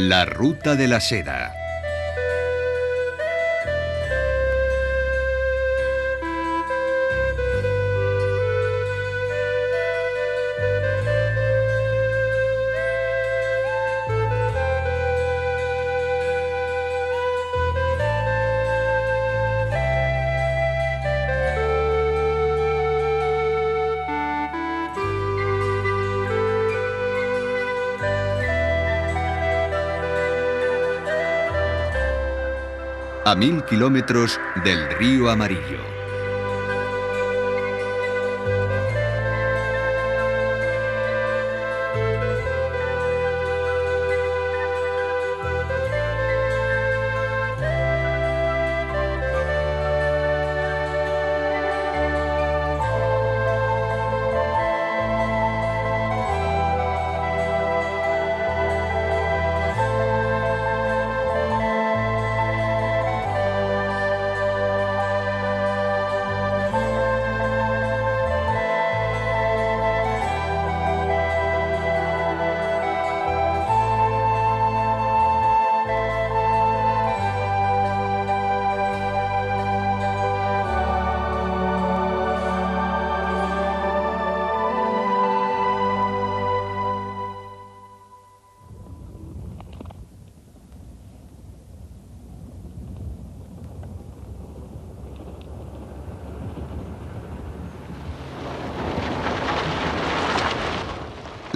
La Ruta de la Seda. A 1000 kilómetros del río Amarillo.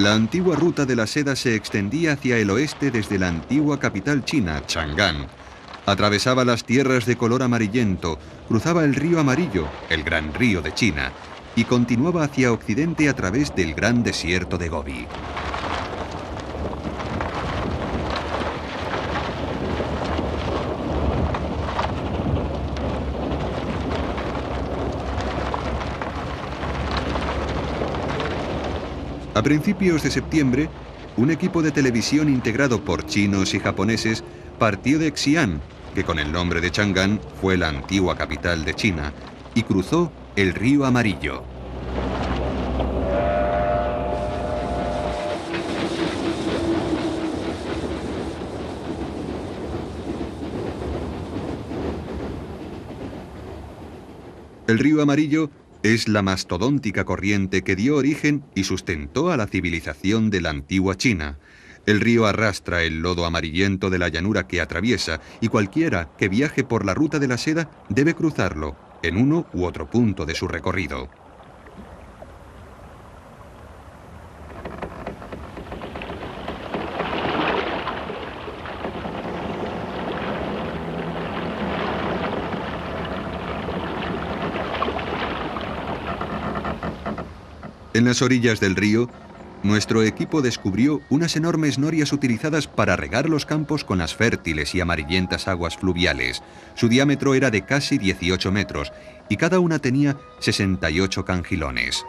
La antigua ruta de la seda se extendía hacia el oeste desde la antigua capital china, Chang'an. Atravesaba las tierras de color amarillento, cruzaba el río Amarillo, el gran río de China, y continuaba hacia occidente a través del gran desierto de Gobi. A principios de septiembre, un equipo de televisión integrado por chinos y japoneses partió de Xi'an, que con el nombre de Chang'an fue la antigua capital de China, y cruzó el río Amarillo. El río Amarillo es la mastodóntica corriente que dio origen y sustentó a la civilización de la antigua China. El río arrastra el lodo amarillento de la llanura que atraviesa y cualquiera que viaje por la ruta de la seda debe cruzarlo en uno u otro punto de su recorrido. En las orillas del río, nuestro equipo descubrió unas enormes norias utilizadas para regar los campos con las fértiles y amarillentas aguas fluviales. Su diámetro era de casi 18 metros y cada una tenía 68 cangilones.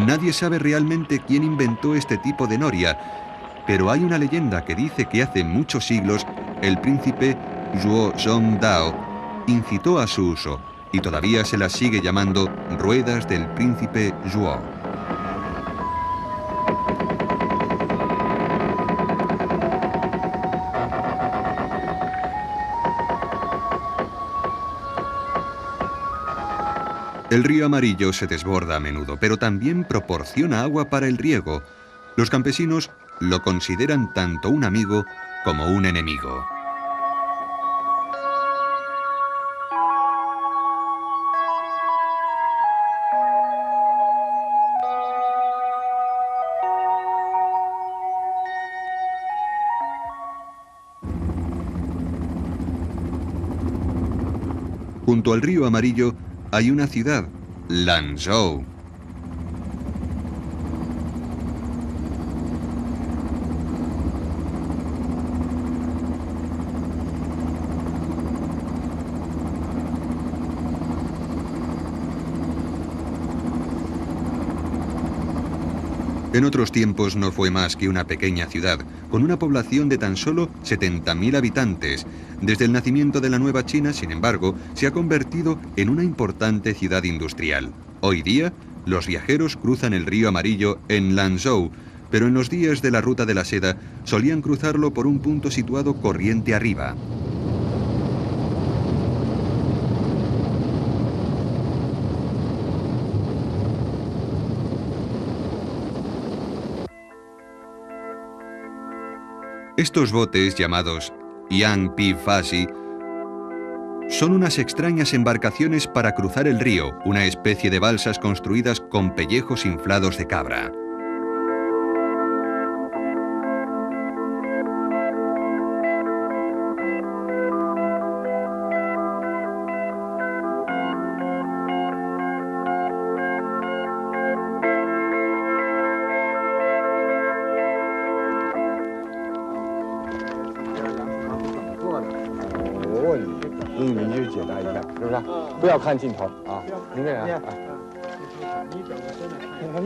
Nadie sabe realmente quién inventó este tipo de noria, pero hay una leyenda que dice que hace muchos siglos el príncipe Zhuo Zhongdao incitó a su uso y todavía se las sigue llamando ruedas del príncipe Zhuo. El río Amarillo se desborda a menudo, pero también proporciona agua para el riego. Los campesinos lo consideran tanto un amigo como un enemigo. Junto al río Amarillo hay una ciudad, Lanzhou. En otros tiempos no fue más que una pequeña ciudad, con una población de tan solo 70.000 habitantes. Desde el nacimiento de la Nueva China, sin embargo, se ha convertido en una importante ciudad industrial. Hoy día, los viajeros cruzan el río Amarillo en Lanzhou, pero en los días de la Ruta de la Seda solían cruzarlo por un punto situado corriente arriba. Estos botes, llamados Yang Pi Faxi, son unas extrañas embarcaciones para cruzar el río, una especie de balsas construidas con pellejos inflados de cabra.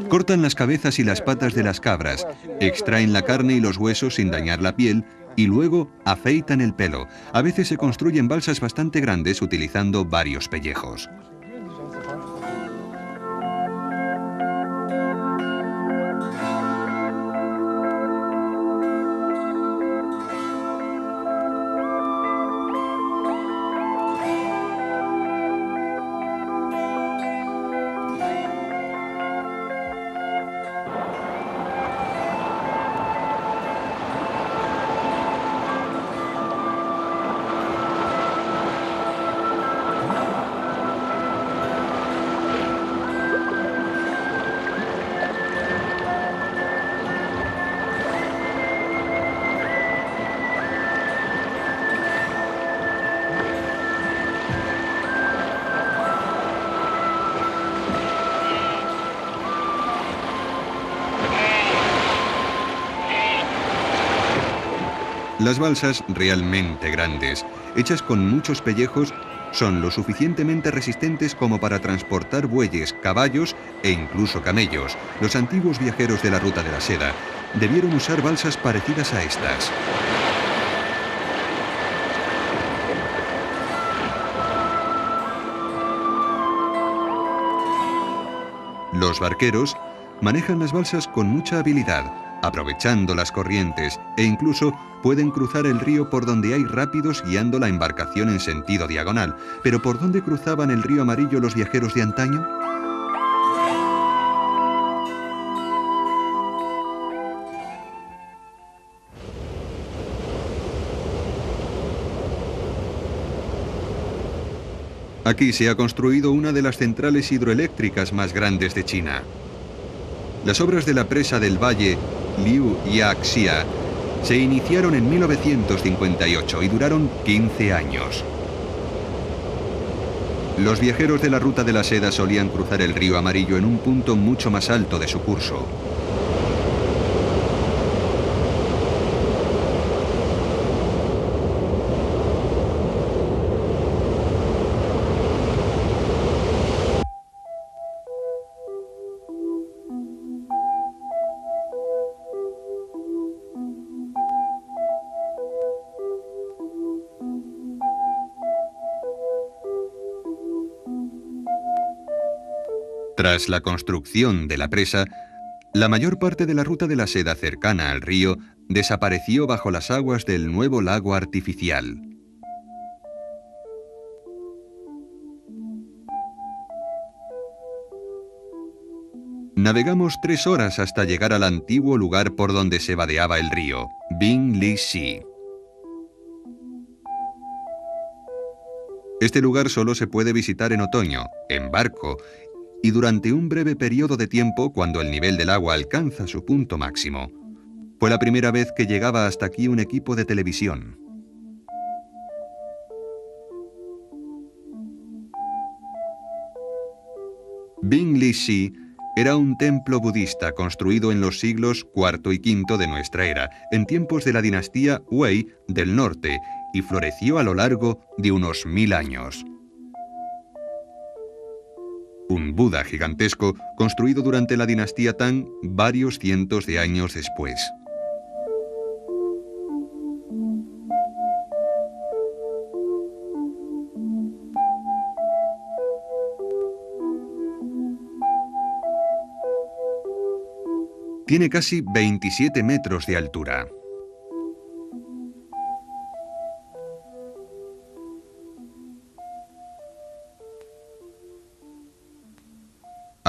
Cortan las cabezas y las patas de las cabras, extraen la carne y los huesos sin dañar la piel y luego afeitan el pelo. A veces se construyen balsas bastante grandes utilizando varios pellejos. Las balsas realmente grandes, hechas con muchos pellejos, son lo suficientemente resistentes como para transportar bueyes, caballos e incluso camellos. Los antiguos viajeros de la Ruta de la Seda debieron usar balsas parecidas a estas. Los barqueros manejan las balsas con mucha habilidad, aprovechando las corrientes, e incluso pueden cruzar el río por donde hay rápidos guiando la embarcación en sentido diagonal. ¿Pero por dónde cruzaban el río Amarillo los viajeros de antaño? Aquí se ha construido una de las centrales hidroeléctricas más grandes de China. Las obras de la presa del valle Liu Yaxia se iniciaron en 1958 y duraron 15 años. Los viajeros de la Ruta de la Seda solían cruzar el río Amarillo en un punto mucho más alto de su curso. Tras la construcción de la presa, la mayor parte de la Ruta de la Seda cercana al río desapareció bajo las aguas del nuevo lago artificial. Navegamos 3 horas hasta llegar al antiguo lugar por donde se vadeaba el río, Binglixi. Este lugar solo se puede visitar en otoño, en barco, y durante un breve periodo de tiempo cuando el nivel del agua alcanza su punto máximo. Fue la primera vez que llegaba hasta aquí un equipo de televisión. Binglixi era un templo budista construido en los siglos IV y V de nuestra era, en tiempos de la dinastía Wei del norte, y floreció a lo largo de unos 1000 años. un Buda gigantesco construido durante la dinastía Tang varios cientos de años después. Tiene casi 27 metros de altura.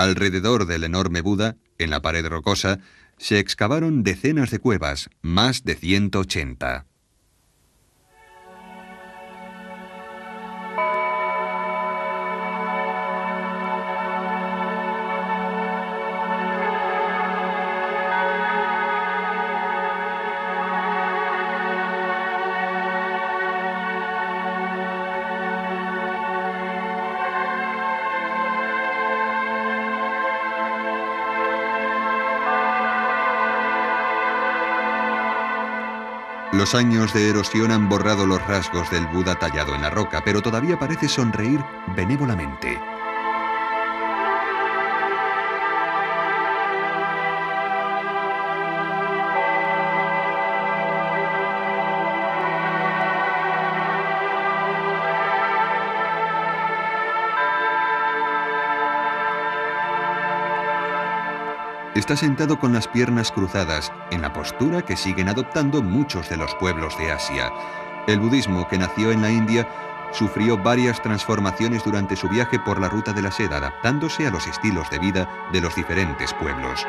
Alrededor del enorme Buda, en la pared rocosa, se excavaron decenas de cuevas, más de 180. Los años de erosión han borrado los rasgos del Buda tallado en la roca, pero todavía parece sonreír benévolamente. Está sentado con las piernas cruzadas, en la postura que siguen adoptando muchos de los pueblos de Asia. El budismo, que nació en la India, sufrió varias transformaciones durante su viaje por la ruta de la seda, adaptándose a los estilos de vida de los diferentes pueblos.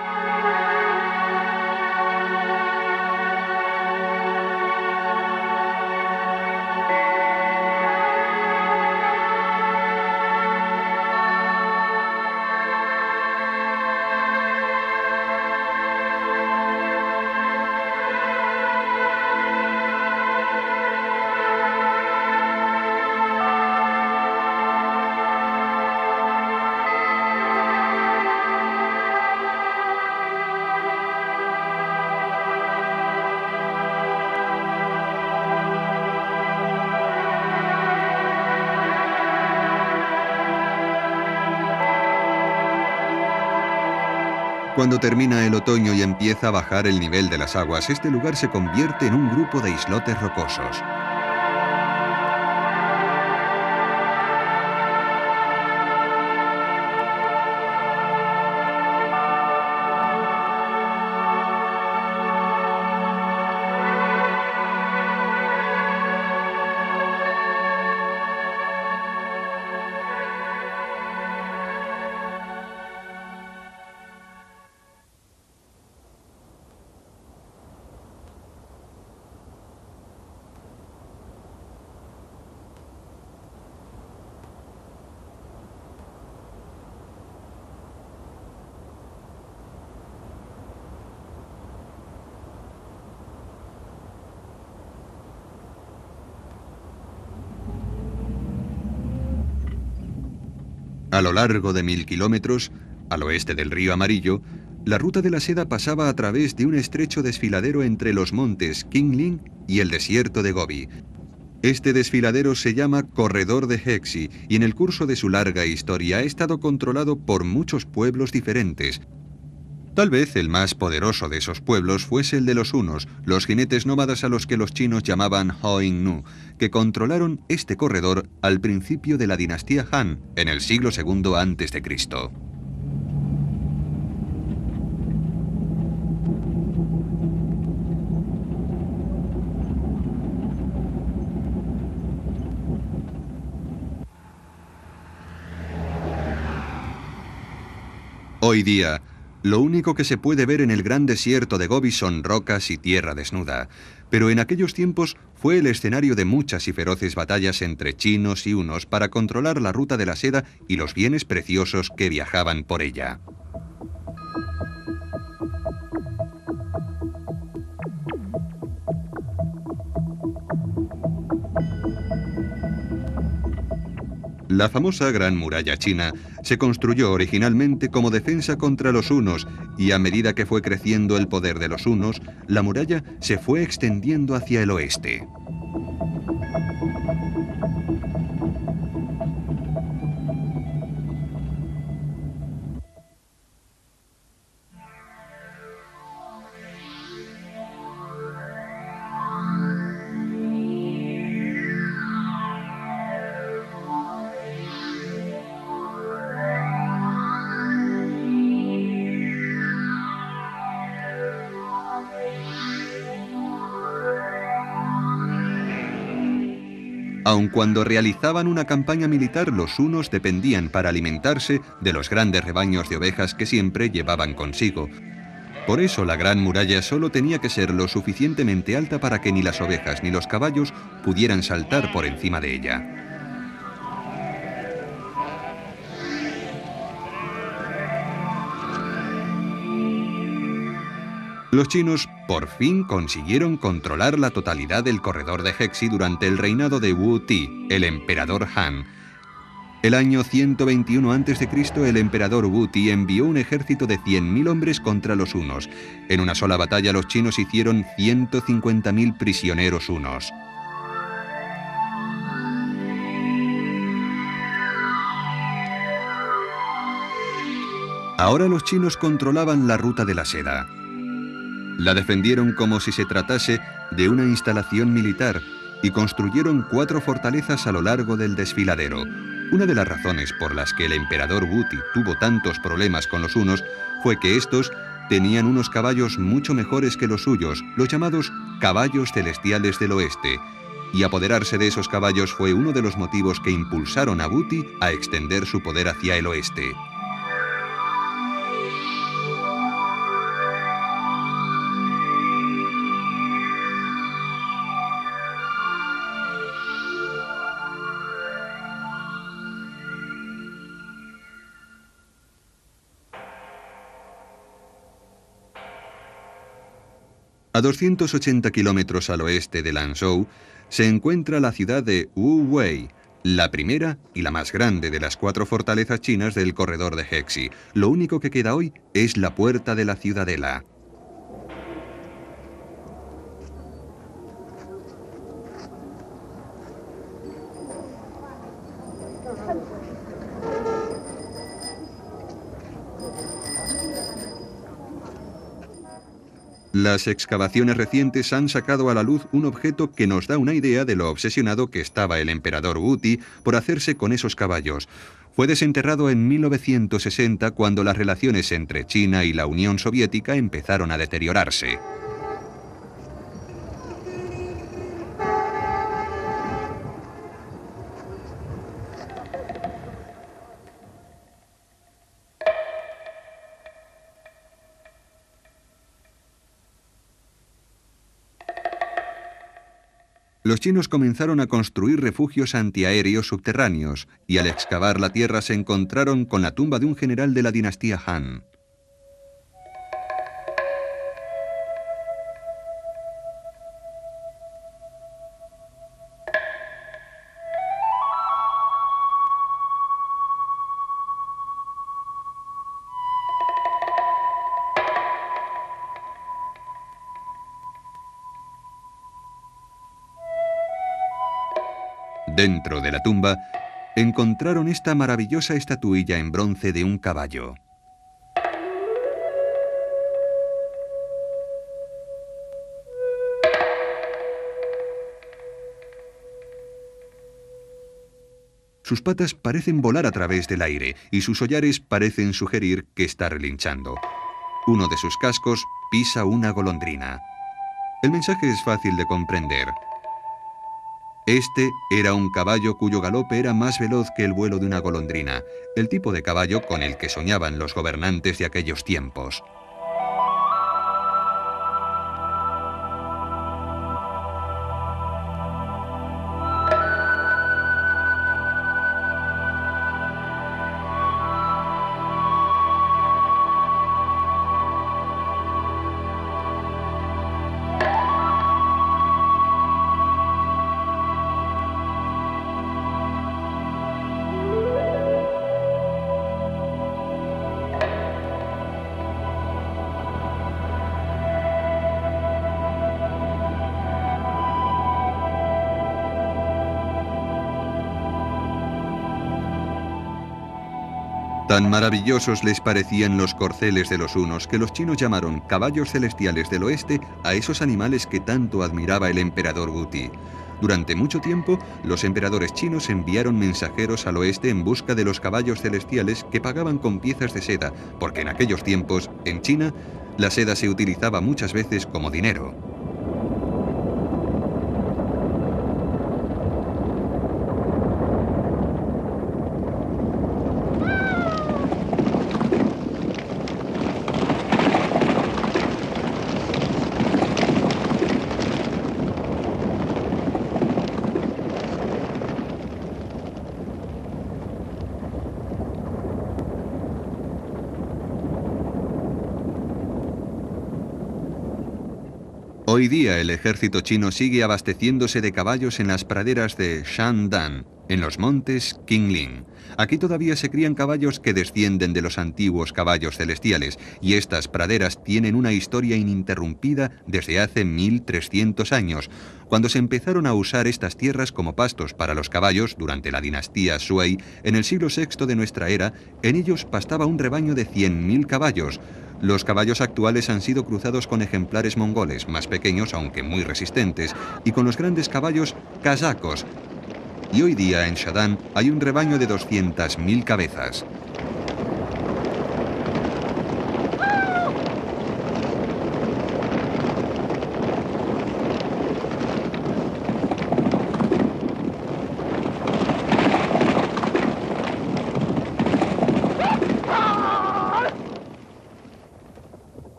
Cuando termina el otoño y empieza a bajar el nivel de las aguas, este lugar se convierte en un grupo de islotes rocosos. A lo largo de 1000 kilómetros, al oeste del río Amarillo, la ruta de la seda pasaba a través de un estrecho desfiladero entre los montes Qingling y el desierto de Gobi. Este desfiladero se llama Corredor de Hexi y en el curso de su larga historia ha estado controlado por muchos pueblos diferentes. Tal vez el más poderoso de esos pueblos fuese el de los hunos, los jinetes nómadas a los que los chinos llamaban Hoing-nu, que controlaron este corredor al principio de la dinastía Han, en el siglo II a.C. Hoy día, lo único que se puede ver en el gran desierto de Gobi son rocas y tierra desnuda, pero en aquellos tiempos fue el escenario de muchas y feroces batallas entre chinos y hunos para controlar la ruta de la seda y los bienes preciosos que viajaban por ella. La famosa Gran Muralla China se construyó originalmente como defensa contra los hunos y a medida que fue creciendo el poder de los hunos, la muralla se fue extendiendo hacia el oeste. Aun cuando realizaban una campaña militar, los hunos dependían para alimentarse de los grandes rebaños de ovejas que siempre llevaban consigo. Por eso la gran muralla solo tenía que ser lo suficientemente alta para que ni las ovejas ni los caballos pudieran saltar por encima de ella. Los chinos por fin consiguieron controlar la totalidad del corredor de Hexi durante el reinado de Wu Ti, el emperador Han. El año 121 a.C., el emperador Wu Ti envió un ejército de 100.000 hombres contra los hunos. En una sola batalla los chinos hicieron 150.000 prisioneros hunos. Ahora los chinos controlaban la ruta de la seda. La defendieron como si se tratase de una instalación militar y construyeron 4 fortalezas a lo largo del desfiladero. Una de las razones por las que el emperador Wu Ti tuvo tantos problemas con los hunos fue que estos tenían unos caballos mucho mejores que los suyos, los llamados caballos celestiales del oeste, y apoderarse de esos caballos fue uno de los motivos que impulsaron a Wu Ti a extender su poder hacia el oeste. A 280 kilómetros al oeste de Lanzhou se encuentra la ciudad de Wuwei, la primera y la más grande de las 4 fortalezas chinas del corredor de Hexi. Lo único que queda hoy es la puerta de la ciudadela. Las excavaciones recientes han sacado a la luz un objeto que nos da una idea de lo obsesionado que estaba el emperador Wu Ti por hacerse con esos caballos. Fue desenterrado en 1960 cuando las relaciones entre China y la Unión Soviética empezaron a deteriorarse. Los chinos comenzaron a construir refugios antiaéreos subterráneos y al excavar la tierra se encontraron con la tumba de un general de la dinastía Han. Dentro de la tumba, encontraron esta maravillosa estatuilla en bronce de un caballo. Sus patas parecen volar a través del aire y sus hollares parecen sugerir que está relinchando. Uno de sus cascos pisa una golondrina. El mensaje es fácil de comprender. Este era un caballo cuyo galope era más veloz que el vuelo de una golondrina, el tipo de caballo con el que soñaban los gobernantes de aquellos tiempos. Tan maravillosos les parecían los corceles de los hunos que los chinos llamaron caballos celestiales del oeste a esos animales que tanto admiraba el emperador Wu Ti. Durante mucho tiempo, los emperadores chinos enviaron mensajeros al oeste en busca de los caballos celestiales que pagaban con piezas de seda, porque en aquellos tiempos, en China, la seda se utilizaba muchas veces como dinero. Hoy día el ejército chino sigue abasteciéndose de caballos en las praderas de Shandan, en los montes Qingling. Aquí todavía se crían caballos que descienden de los antiguos caballos celestiales, y estas praderas tienen una historia ininterrumpida desde hace 1300 años, cuando se empezaron a usar estas tierras como pastos para los caballos durante la dinastía Sui. En el siglo VI de nuestra era, en ellos pastaba un rebaño de 100.000 caballos. Los caballos actuales han sido cruzados con ejemplares mongoles, más pequeños aunque muy resistentes, y con los grandes caballos kazakos. Y hoy día en Shadán hay un rebaño de 200.000 cabezas.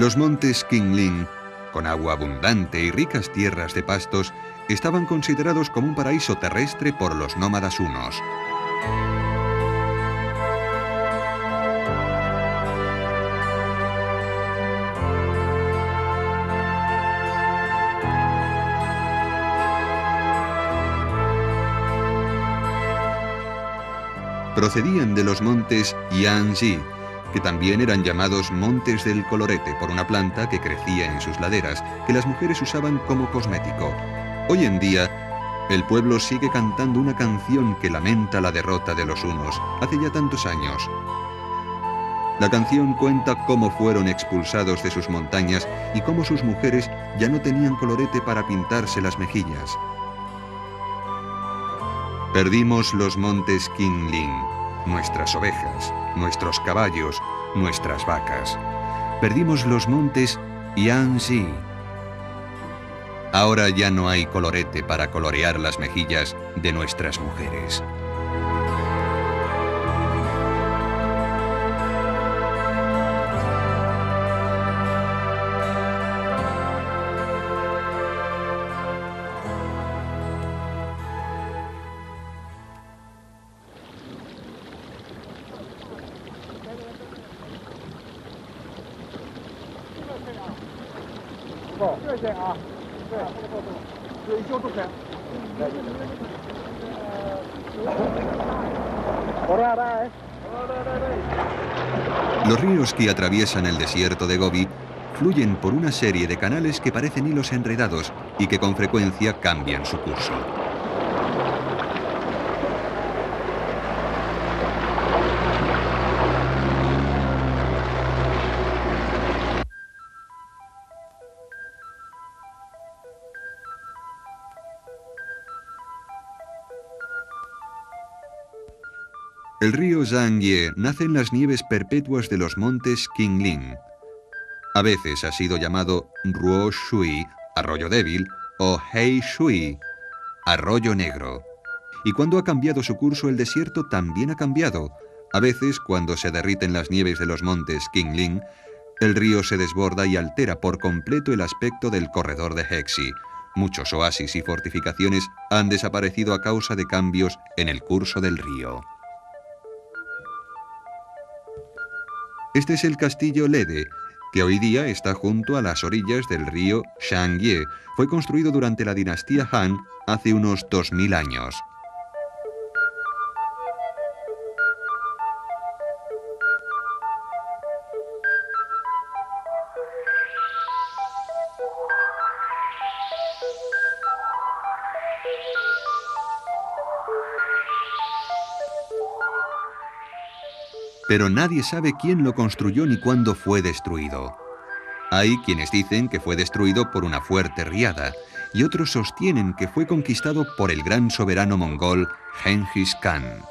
Los montes Qingling, con agua abundante y ricas tierras de pastos, estaban considerados como un paraíso terrestre por los nómadas hunos. Procedían de los montes Yanji, que también eran llamados Montes del Colorete por una planta que crecía en sus laderas, que las mujeres usaban como cosmético. Hoy en día, el pueblo sigue cantando una canción que lamenta la derrota de los hunos, hace ya tantos años. La canción cuenta cómo fueron expulsados de sus montañas y cómo sus mujeres ya no tenían colorete para pintarse las mejillas. Perdimos los montes Qingling, nuestras ovejas, nuestros caballos, nuestras vacas. Perdimos los montes Yanji. Ahora ya no hay colorete para colorear las mejillas de nuestras mujeres. Los ríos que atraviesan el desierto de Gobi fluyen por una serie de canales que parecen hilos enredados y que con frecuencia cambian su curso. El río Zhangye nace en las nieves perpetuas de los montes Qingling. A veces ha sido llamado Ruo Shui, arroyo débil, o Hei Shui, arroyo negro. Y cuando ha cambiado su curso, el desierto también ha cambiado. A veces, cuando se derriten las nieves de los montes Qingling, el río se desborda y altera por completo el aspecto del corredor de Hexi. Muchos oasis y fortificaciones han desaparecido a causa de cambios en el curso del río. Este es el castillo Lede, que hoy día está junto a las orillas del río Shangye. Fue construido durante la dinastía Han hace unos 2000 años. Pero nadie sabe quién lo construyó ni cuándo fue destruido. Hay quienes dicen que fue destruido por una fuerte riada, y otros sostienen que fue conquistado por el gran soberano mongol Genghis Khan.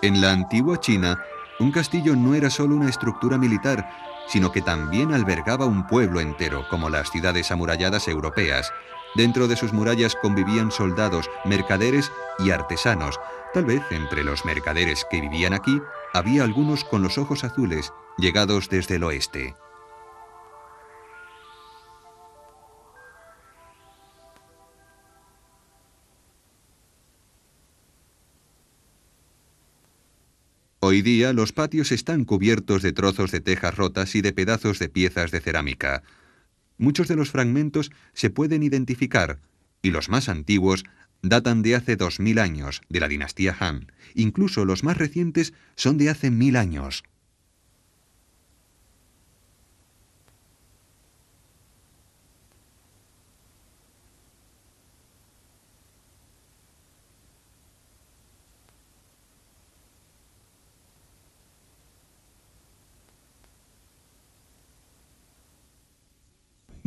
En la antigua China, un castillo no era solo una estructura militar, sino que también albergaba un pueblo entero, como las ciudades amuralladas europeas. Dentro de sus murallas convivían soldados, mercaderes y artesanos. Tal vez entre los mercaderes que vivían aquí, había algunos con los ojos azules, llegados desde el oeste. Hoy día los patios están cubiertos de trozos de tejas rotas y de pedazos de piezas de cerámica. Muchos de los fragmentos se pueden identificar, y los más antiguos datan de hace 2000 años, de la dinastía Han. Incluso los más recientes son de hace 1000 años.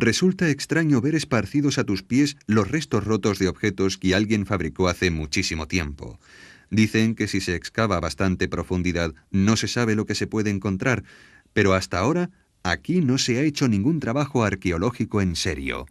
Resulta extraño ver esparcidos a tus pies los restos rotos de objetos que alguien fabricó hace muchísimo tiempo. Dicen que si se excava a bastante profundidad no se sabe lo que se puede encontrar, pero hasta ahora aquí no se ha hecho ningún trabajo arqueológico en serio.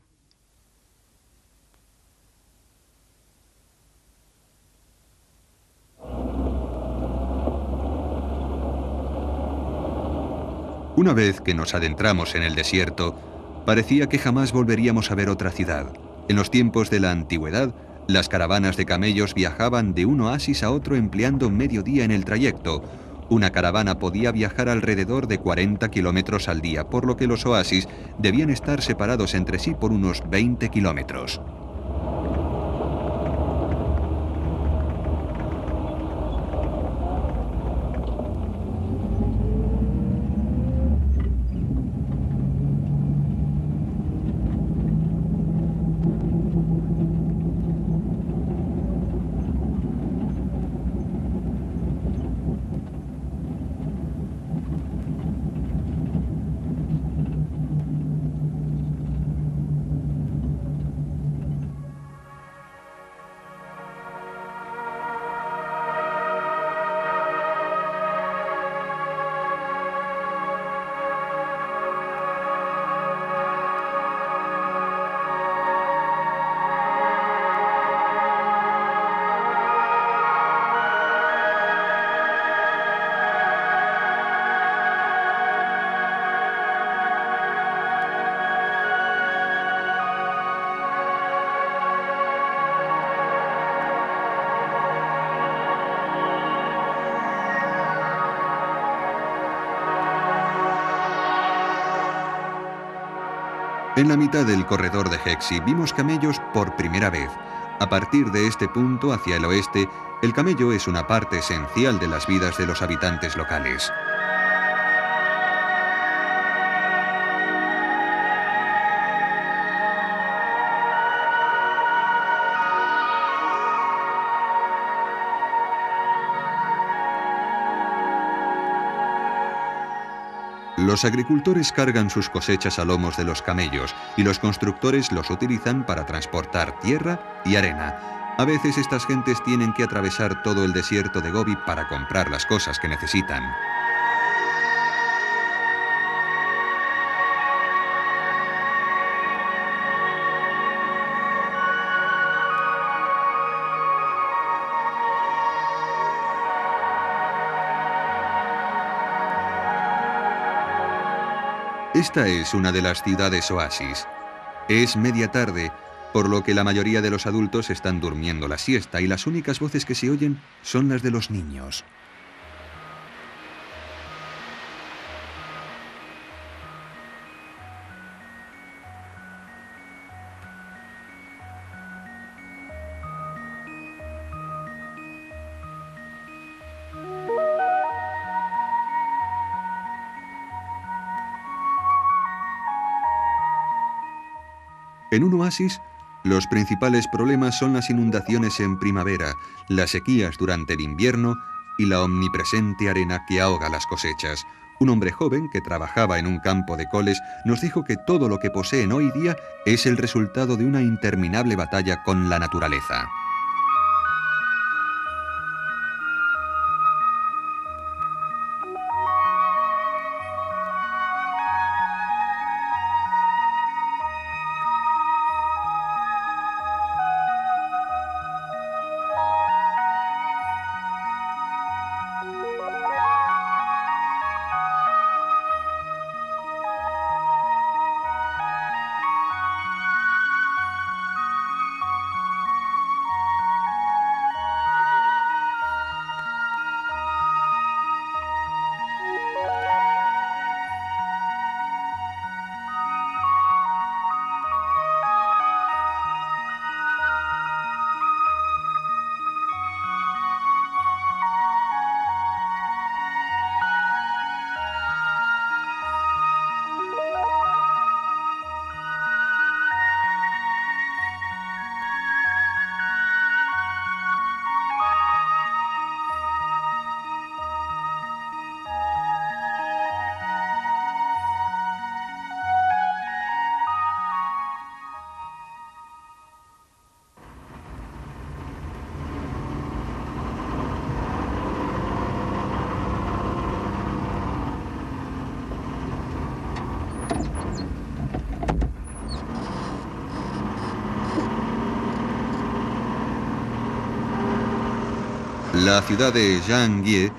Una vez que nos adentramos en el desierto, parecía que jamás volveríamos a ver otra ciudad. En los tiempos de la antigüedad, las caravanas de camellos viajaban de un oasis a otro empleando medio día en el trayecto. Una caravana podía viajar alrededor de 40 kilómetros al día, por lo que los oasis debían estar separados entre sí por unos 20 kilómetros. En la mitad del corredor de Hexi vimos camellos por primera vez. A partir de este punto hacia el oeste, el camello es una parte esencial de las vidas de los habitantes locales. Los agricultores cargan sus cosechas a lomos de los camellos y los constructores los utilizan para transportar tierra y arena. A veces estas gentes tienen que atravesar todo el desierto de Gobi para comprar las cosas que necesitan. Esta es una de las ciudades oasis. Es media tarde, por lo que la mayoría de los adultos están durmiendo la siesta y las únicas voces que se oyen son las de los niños. En un oasis, los principales problemas son las inundaciones en primavera, las sequías durante el invierno y la omnipresente arena que ahoga las cosechas. Un hombre joven que trabajaba en un campo de coles nos dijo que todo lo que poseen hoy día es el resultado de una interminable batalla con la naturaleza. La ciudad de Janghye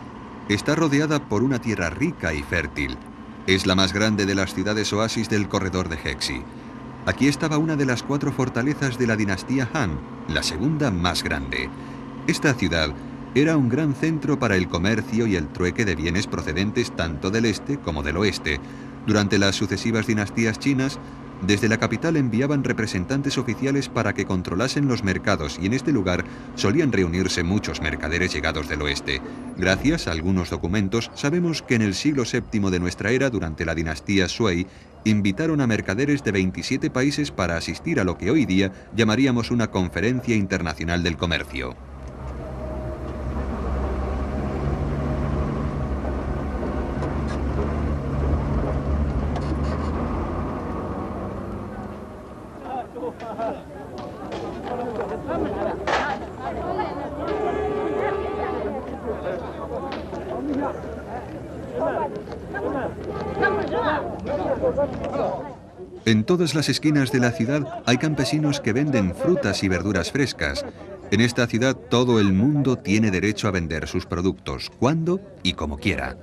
está rodeada por una tierra rica y fértil. Es la más grande de las ciudades oasis del corredor de Hexi. Aquí estaba una de las 4 fortalezas de la dinastía Han, la segunda más grande. Esta ciudad era un gran centro para el comercio y el trueque de bienes procedentes tanto del este como del oeste. Durante las sucesivas dinastías chinas, desde la capital enviaban representantes oficiales para que controlasen los mercados y en este lugar solían reunirse muchos mercaderes llegados del oeste. Gracias a algunos documentos sabemos que en el siglo VII de nuestra era, durante la dinastía Sui, invitaron a mercaderes de 27 países para asistir a lo que hoy día llamaríamos una conferencia internacional del comercio. En todas las esquinas de la ciudad hay campesinos que venden frutas y verduras frescas. En esta ciudad todo el mundo tiene derecho a vender sus productos, cuando y como quiera.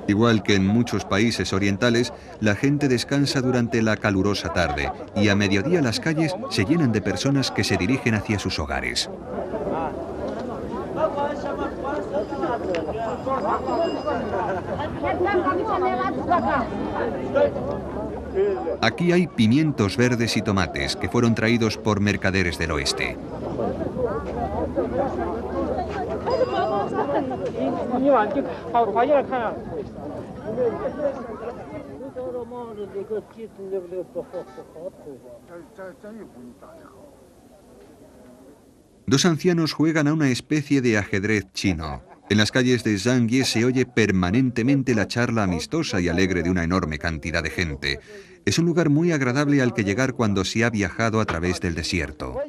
Igual que en muchos países orientales, la gente descansa durante la calurosa tarde y a mediodía las calles se llenan de personas que se dirigen hacia sus hogares. Aquí hay pimientos verdes y tomates que fueron traídos por mercaderes del oeste. Dos ancianos juegan a una especie de ajedrez chino. En las calles de Janghye se oye permanentemente la charla amistosa y alegre de una enorme cantidad de gente. Es un lugar muy agradable al que llegar cuando se ha viajado a través del desierto.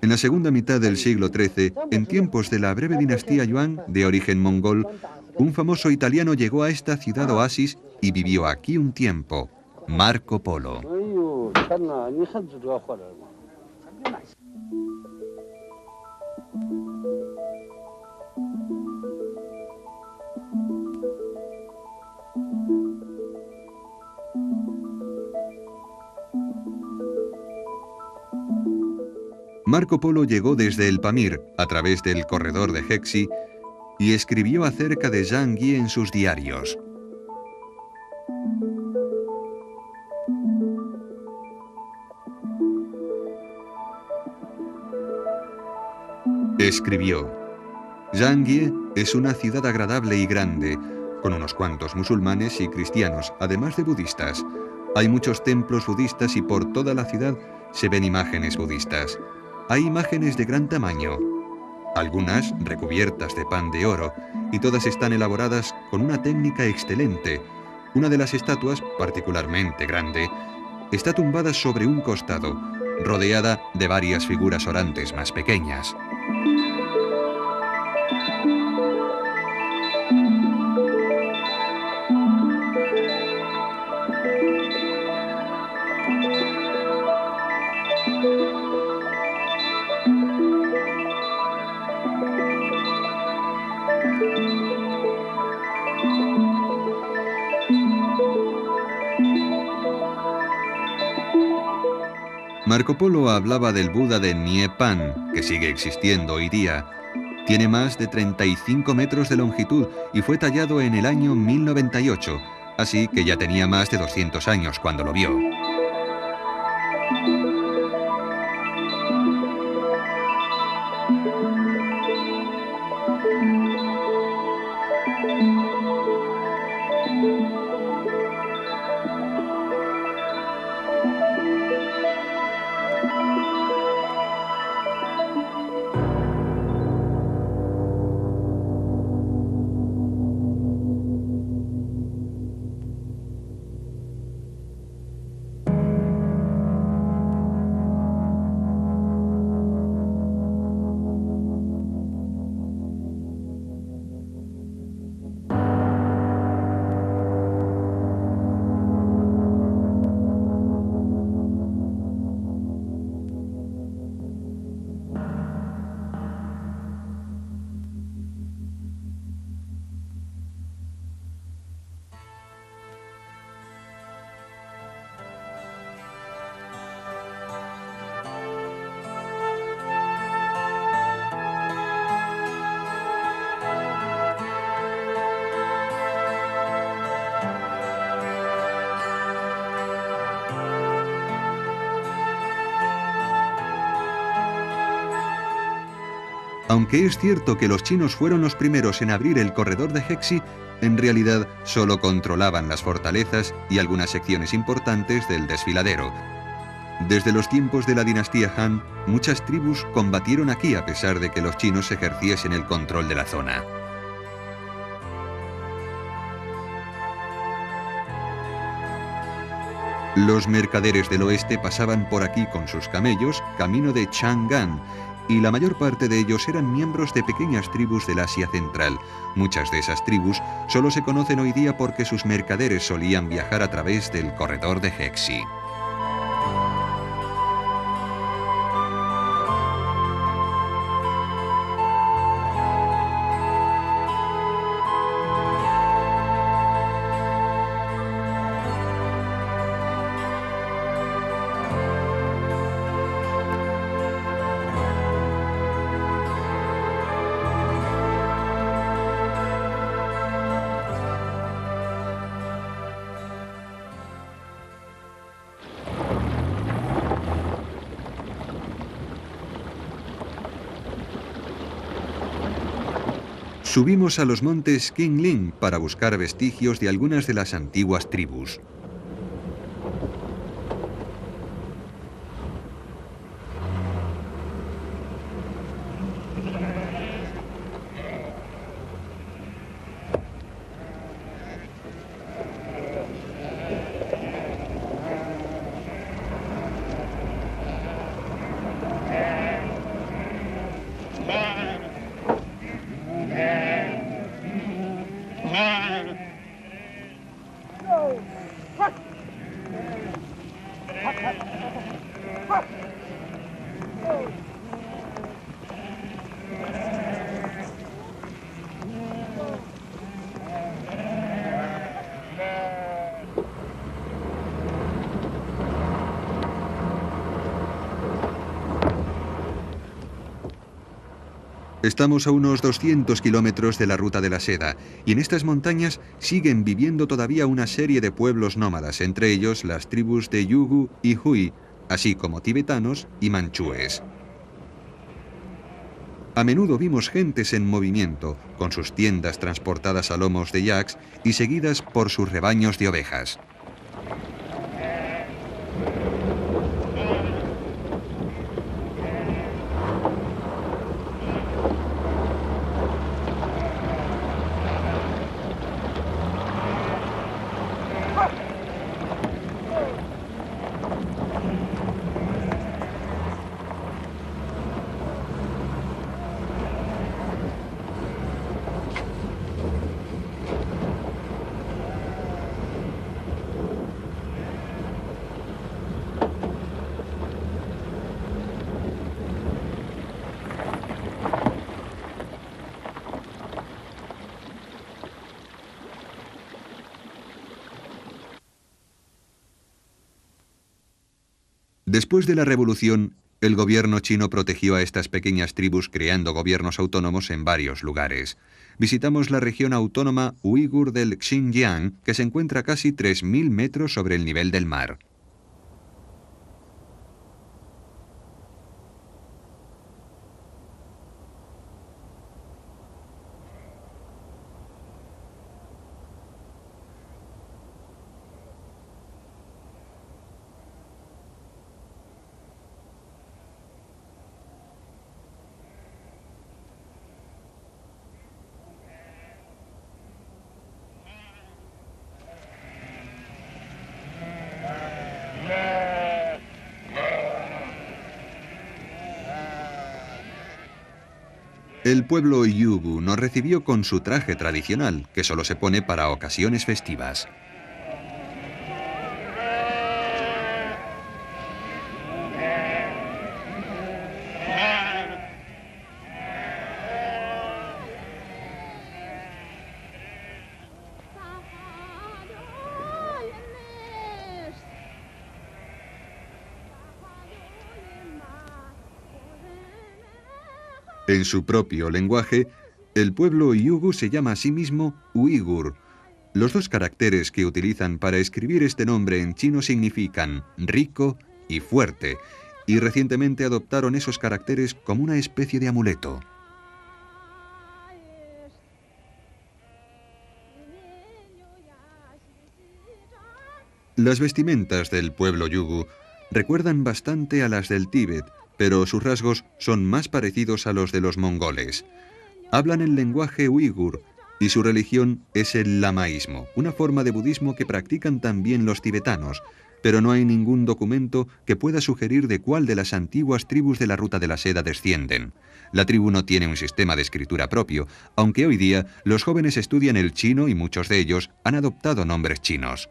En la segunda mitad del siglo XIII, en tiempos de la breve dinastía Yuan, de origen mongol, un famoso italiano llegó a esta ciudad oasis y vivió aquí un tiempo, Marco Polo. Marco Polo llegó desde el Pamir, a través del corredor de Hexi, y escribió acerca de Janghye en sus diarios. Escribió: Janghye es una ciudad agradable y grande, con unos cuantos musulmanes y cristianos, además de budistas. Hay muchos templos budistas y por toda la ciudad se ven imágenes budistas. Hay imágenes de gran tamaño, algunas recubiertas de pan de oro, y todas están elaboradas con una técnica excelente. Una de las estatuas, particularmente grande, está tumbada sobre un costado, rodeada de varias figuras orantes más pequeñas. Marco Polo hablaba del Buda de Niepan, que sigue existiendo hoy día. Tiene más de 35 metros de longitud y fue tallado en el año 1098, así que ya tenía más de 200 años cuando lo vio. Aunque es cierto que los chinos fueron los primeros en abrir el corredor de Hexi, en realidad solo controlaban las fortalezas y algunas secciones importantes del desfiladero. Desde los tiempos de la dinastía Han, muchas tribus combatieron aquí a pesar de que los chinos ejerciesen el control de la zona. Los mercaderes del oeste pasaban por aquí con sus camellos, camino de Chang'an, y la mayor parte de ellos eran miembros de pequeñas tribus del Asia Central. Muchas de esas tribus solo se conocen hoy día porque sus mercaderes solían viajar a través del corredor de Hexi. Subimos a los montes Qingling para buscar vestigios de algunas de las antiguas tribus. Estamos a unos 200 kilómetros de la Ruta de la Seda, y en estas montañas siguen viviendo todavía una serie de pueblos nómadas, entre ellos las tribus de Yugu y Hui, así como tibetanos y manchúes. A menudo vimos gentes en movimiento, con sus tiendas transportadas a lomos de yaks y seguidas por sus rebaños de ovejas. Después de la revolución, el gobierno chino protegió a estas pequeñas tribus creando gobiernos autónomos en varios lugares. Visitamos la región autónoma uigur del Xinjiang, que se encuentra a casi 3.000 metros sobre el nivel del mar. El pueblo Yugu nos recibió con su traje tradicional, que solo se pone para ocasiones festivas. En su propio lenguaje, el pueblo Yugu se llama a sí mismo uigur. Los dos caracteres que utilizan para escribir este nombre en chino significan rico y fuerte, y recientemente adoptaron esos caracteres como una especie de amuleto. Las vestimentas del pueblo yugu recuerdan bastante a las del Tíbet, pero sus rasgos son más parecidos a los de los mongoles. Hablan el lenguaje uigur y su religión es el lamaísmo, una forma de budismo que practican también los tibetanos, pero no hay ningún documento que pueda sugerir de cuál de las antiguas tribus de la Ruta de la Seda descienden. La tribu no tiene un sistema de escritura propio, aunque hoy día los jóvenes estudian el chino y muchos de ellos han adoptado nombres chinos.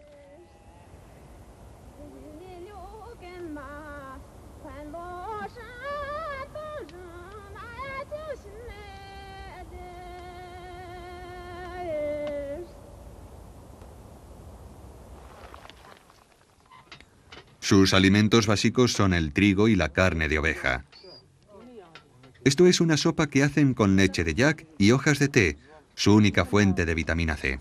Sus alimentos básicos son el trigo y la carne de oveja. Esto es una sopa que hacen con leche de yak y hojas de té, su única fuente de vitamina C.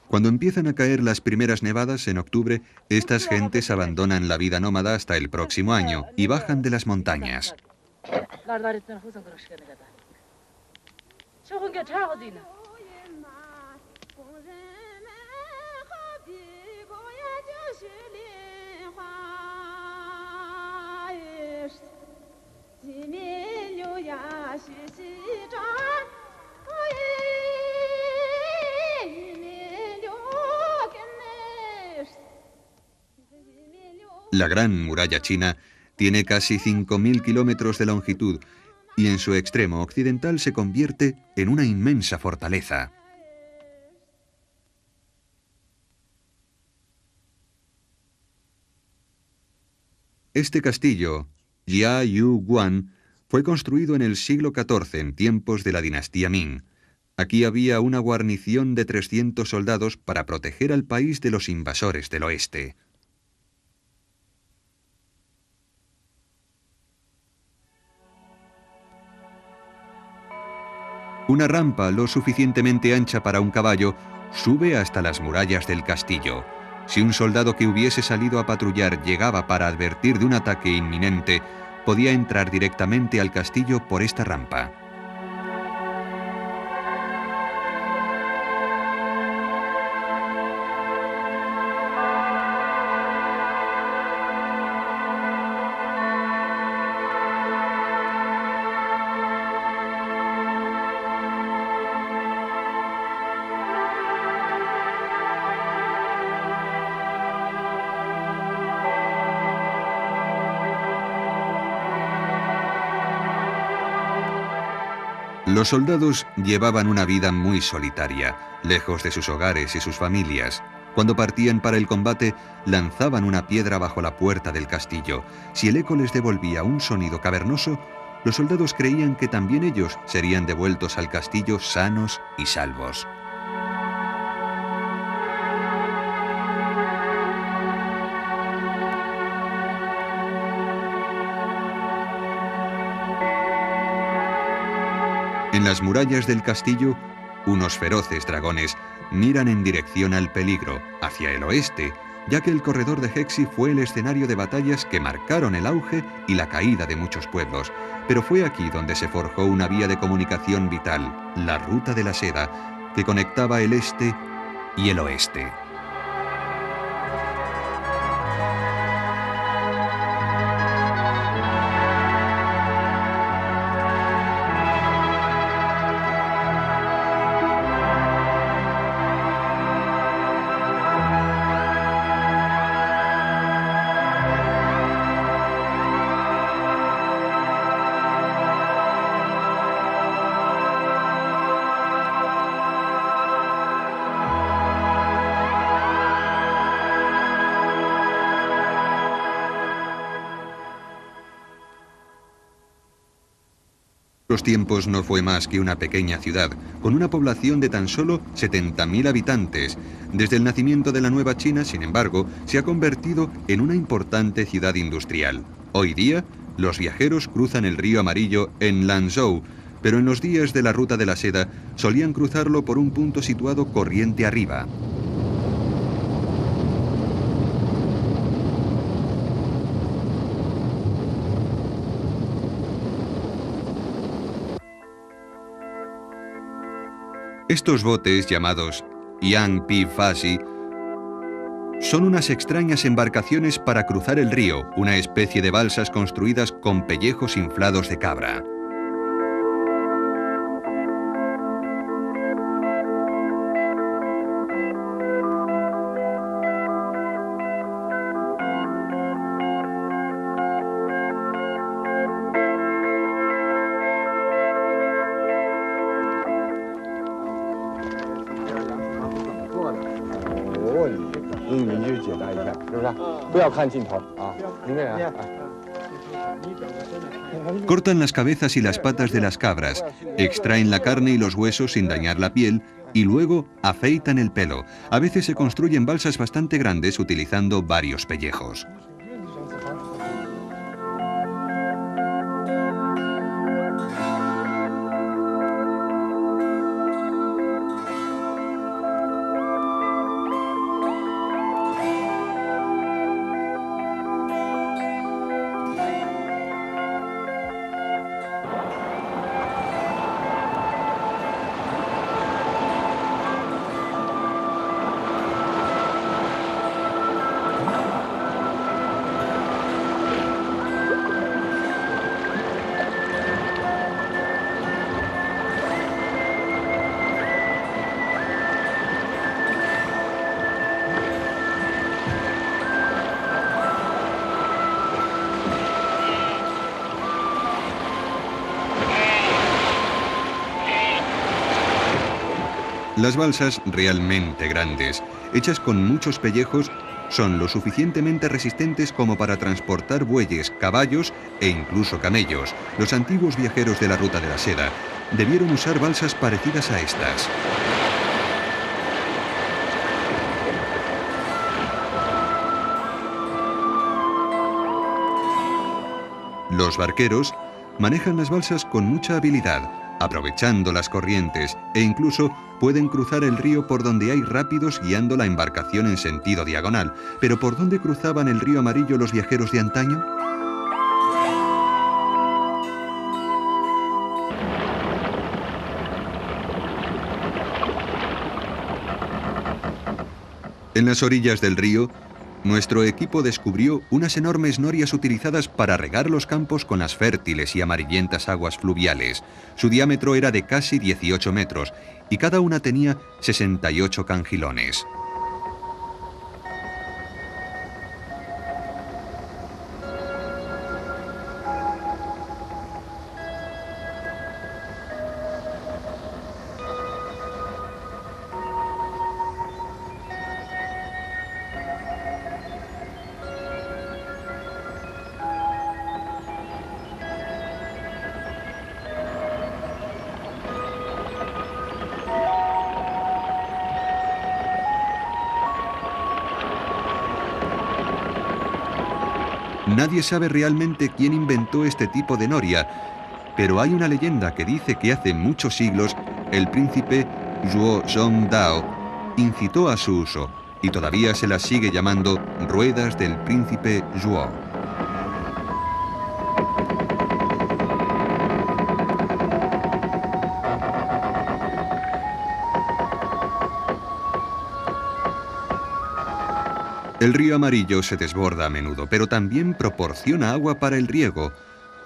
Cuando empiezan a caer las primeras nevadas en octubre, estas gentes abandonan la vida nómada hasta el próximo año y bajan de las montañas. La Gran Muralla China tiene casi 5.000 kilómetros de longitud y en su extremo occidental se convierte en una inmensa fortaleza. Este castillo, Jiayuguan, fue construido en el siglo XIV en tiempos de la dinastía Ming. Aquí había una guarnición de 300 soldados para proteger al país de los invasores del oeste. Una rampa lo suficientemente ancha para un caballo sube hasta las murallas del castillo. Si un soldado que hubiese salido a patrullar llegaba para advertir de un ataque inminente, podía entrar directamente al castillo por esta rampa. Los soldados llevaban una vida muy solitaria, lejos de sus hogares y sus familias. Cuando partían para el combate, lanzaban una piedra bajo la puerta del castillo. Si el eco les devolvía un sonido cavernoso, los soldados creían que también ellos serían devueltos al castillo sanos y salvos. En las murallas del castillo, unos feroces dragones miran en dirección al peligro, hacia el oeste, ya que el corredor de Hexi fue el escenario de batallas que marcaron el auge y la caída de muchos pueblos. Pero fue aquí donde se forjó una vía de comunicación vital, la Ruta de la Seda, que conectaba el este y el oeste. Los tiempos no fue más que una pequeña ciudad, con una población de tan solo 70.000 habitantes. Desde el nacimiento de la Nueva China, sin embargo, se ha convertido en una importante ciudad industrial. Hoy día, Los viajeros cruzan el río Amarillo en Lanzhou, pero en los días de la Ruta de la Seda solían cruzarlo por un punto situado corriente arriba. Estos botes, llamados Yangpi Faxi, son unas extrañas embarcaciones para cruzar el río, una especie de balsas construidas con pellejos inflados de cabra. Cortan las cabezas y las patas de las cabras, extraen la carne y los huesos sin dañar la piel y luego afeitan el pelo. A veces se construyen balsas bastante grandes utilizando varios pellejos. Las balsas realmente grandes, hechas con muchos pellejos, son lo suficientemente resistentes como para transportar bueyes, caballos e incluso camellos. Los antiguos viajeros de la Ruta de la Seda debieron usar balsas parecidas a estas. Los barqueros manejan las balsas con mucha habilidad, aprovechando las corrientes, e incluso pueden cruzar el río por donde hay rápidos guiando la embarcación en sentido diagonal. ¿Pero por dónde cruzaban el río Amarillo los viajeros de antaño? En las orillas del río, nuestro equipo descubrió unas enormes norias utilizadas para regar los campos con las fértiles y amarillentas aguas fluviales. Su diámetro era de casi 18 metros y cada una tenía 68 cangilones. Nadie sabe realmente quién inventó este tipo de noria, pero hay una leyenda que dice que hace muchos siglos el príncipe Zhuo Zhongdao incitó a su uso, y todavía se las sigue llamando ruedas del príncipe Zhuo. El río Amarillo se desborda a menudo, pero también proporciona agua para el riego.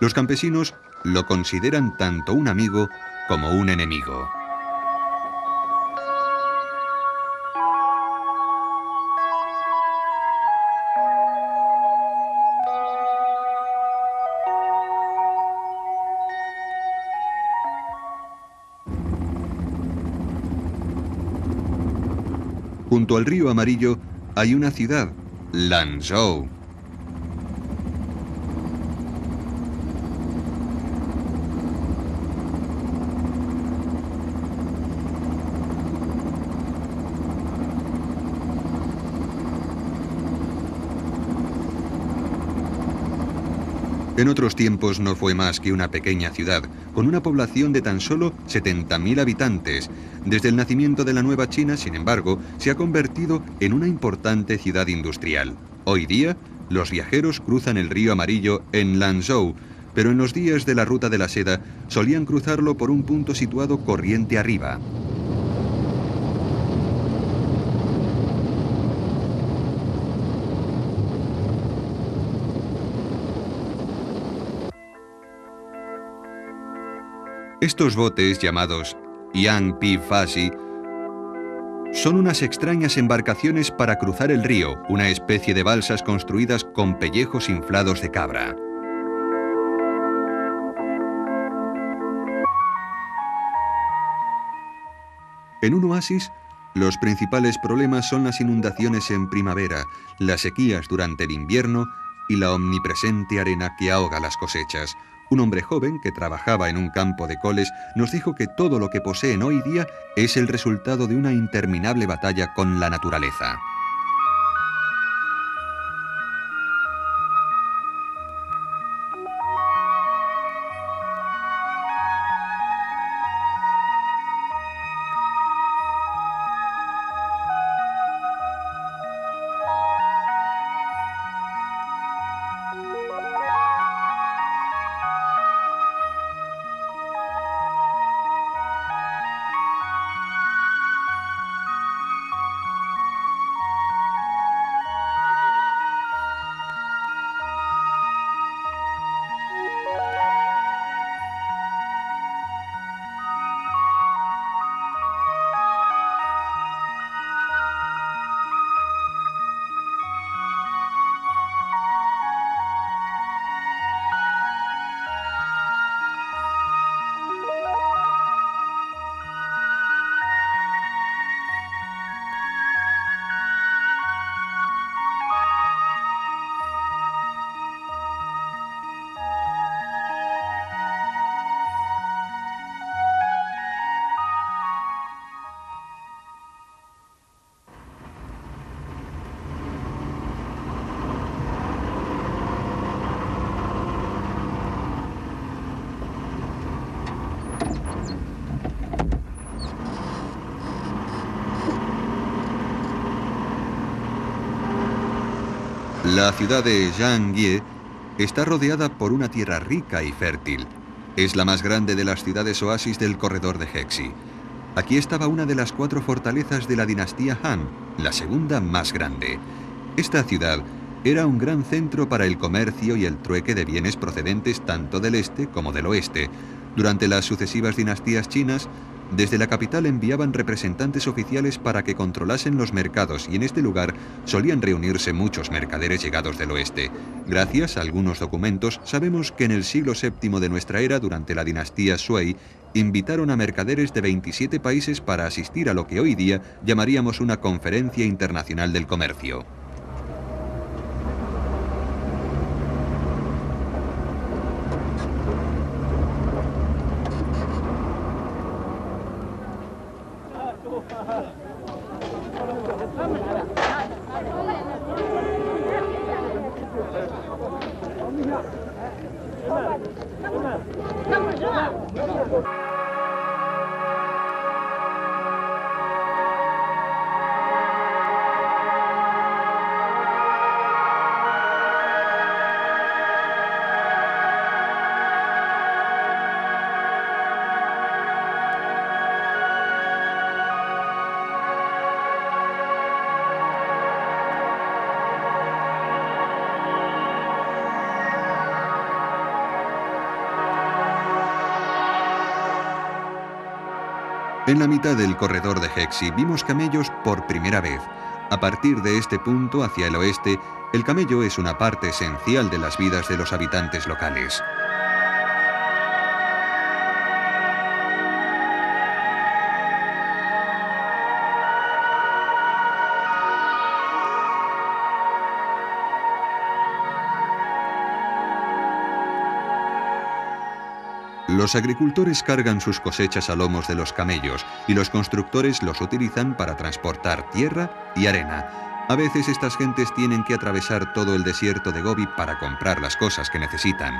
Los campesinos lo consideran tanto un amigo como un enemigo. Junto al río Amarillo hay una ciudad, Lanzhou. En otros tiempos no fue más que una pequeña ciudad, con una población de tan solo 70.000 habitantes. Desde el nacimiento de la Nueva China, sin embargo, se ha convertido en una importante ciudad industrial. Hoy día, los viajeros cruzan el río Amarillo en Lanzhou, pero en los días de la Ruta de la Seda solían cruzarlo por un punto situado corriente arriba. Estos botes, llamados Yang Pi Faxi, son unas extrañas embarcaciones para cruzar el río, una especie de balsas construidas con pellejos inflados de cabra. En un oasis, los principales problemas son las inundaciones en primavera, las sequías durante el invierno y la omnipresente arena que ahoga las cosechas. Un hombre joven que trabajaba en un campo de coles nos dijo que todo lo que poseen hoy día es el resultado de una interminable batalla con la naturaleza. La ciudad de Jiangye está rodeada por una tierra rica y fértil. Es la más grande de las ciudades oasis del corredor de Hexi. Aquí estaba una de las 4 fortalezas de la dinastía Han, la segunda más grande. Esta ciudad era un gran centro para el comercio y el trueque de bienes procedentes tanto del este como del oeste. Durante las sucesivas dinastías chinas, desde la capital enviaban representantes oficiales para que controlasen los mercados y en este lugar solían reunirse muchos mercaderes llegados del oeste. Gracias a algunos documentos sabemos que en el siglo VII de nuestra era, durante la dinastía Sui, invitaron a mercaderes de 27 países para asistir a lo que hoy día llamaríamos una conferencia internacional del comercio. En la mitad del corredor de Hexi vimos camellos por primera vez. A partir de este punto hacia el oeste, el camello es una parte esencial de las vidas de los habitantes locales. Los agricultores cargan sus cosechas a lomos de los camellos y los constructores los utilizan para transportar tierra y arena. A veces estas gentes tienen que atravesar todo el desierto de Gobi para comprar las cosas que necesitan.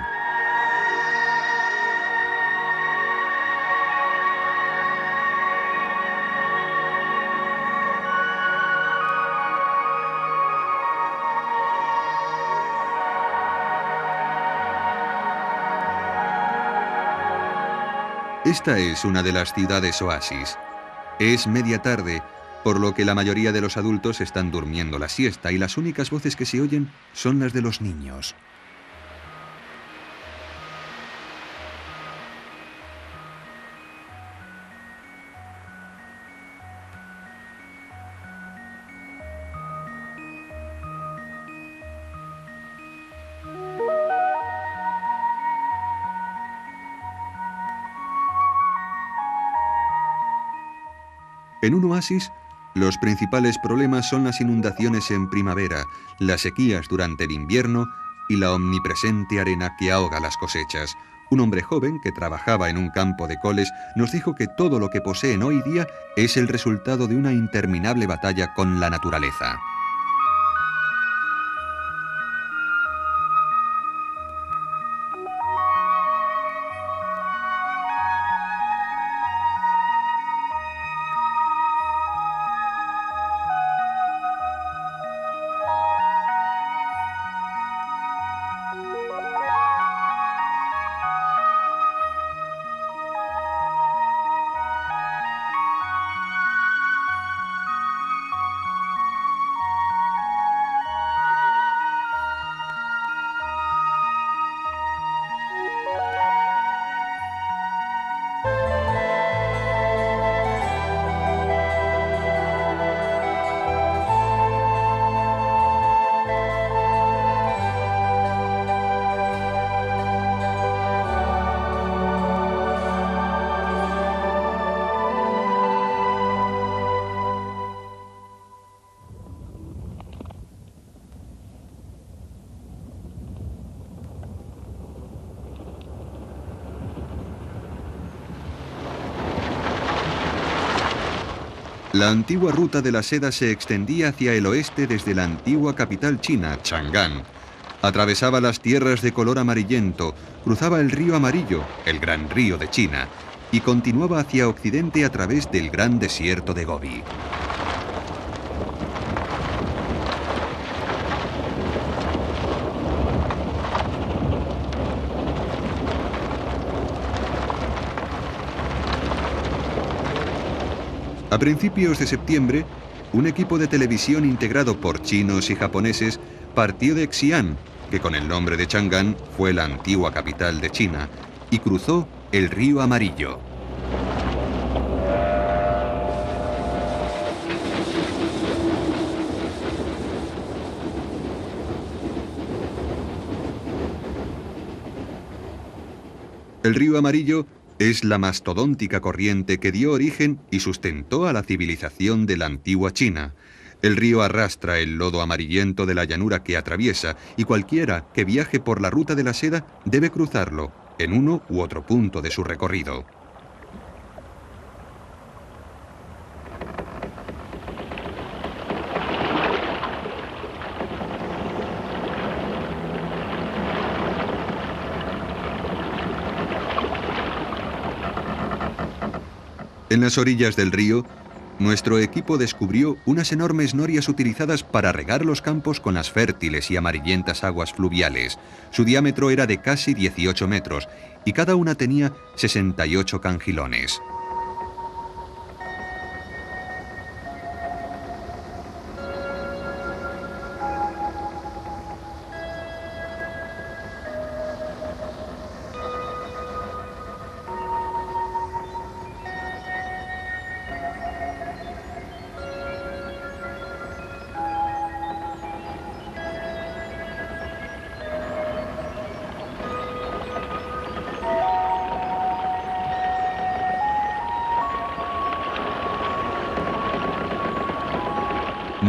Esta es una de las ciudades oasis. Es media tarde, por lo que la mayoría de los adultos están durmiendo la siesta y las únicas voces que se oyen son las de los niños. En un oasis, los principales problemas son las inundaciones en primavera, las sequías durante el invierno y la omnipresente arena que ahoga las cosechas. Un hombre joven que trabajaba en un campo de coles nos dijo que todo lo que poseen hoy día es el resultado de una interminable batalla con la naturaleza. La antigua ruta de la seda se extendía hacia el oeste desde la antigua capital china, Chang'an. Atravesaba las tierras de color amarillento, cruzaba el río Amarillo, el gran río de China, y continuaba hacia occidente a través del gran desierto de Gobi. A principios de septiembre, un equipo de televisión integrado por chinos y japoneses partió de Xi'an, que con el nombre de Chang'an fue la antigua capital de China, y cruzó el río Amarillo. El río Amarillo es la mastodóntica corriente que dio origen y sustentó a la civilización de la antigua China. El río arrastra el lodo amarillento de la llanura que atraviesa y cualquiera que viaje por la ruta de la seda debe cruzarlo en uno u otro punto de su recorrido. En las orillas del río, nuestro equipo descubrió unas enormes norias utilizadas para regar los campos con las fértiles y amarillentas aguas fluviales. Su diámetro era de casi 18 metros y cada una tenía 68 cangilones.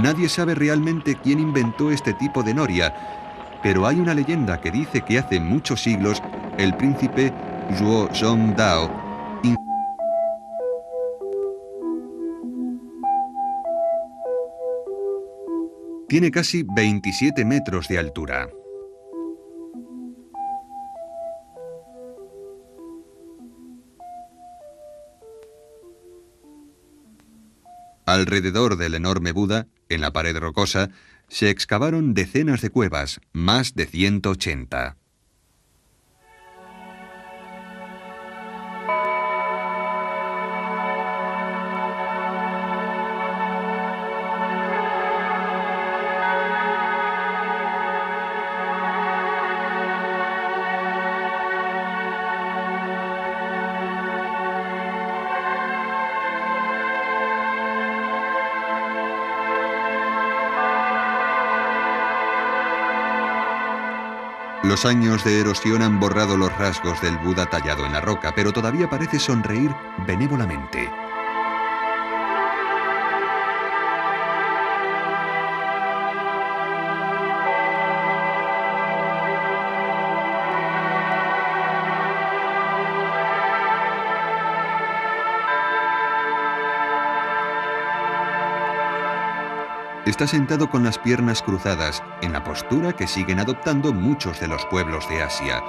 Nadie sabe realmente quién inventó este tipo de noria, pero hay una leyenda que dice que hace muchos siglos el príncipe Zhuo Zhongdao Tiene casi 27 metros de altura. Alrededor del enorme Buda, en la pared rocosa, se excavaron decenas de cuevas, más de 180. Los años de erosión han borrado los rasgos del Buda tallado en la roca, pero todavía parece sonreír benévolamente. Está sentado con las piernas cruzadas, en la postura que siguen adoptando muchos de los pueblos de Asia.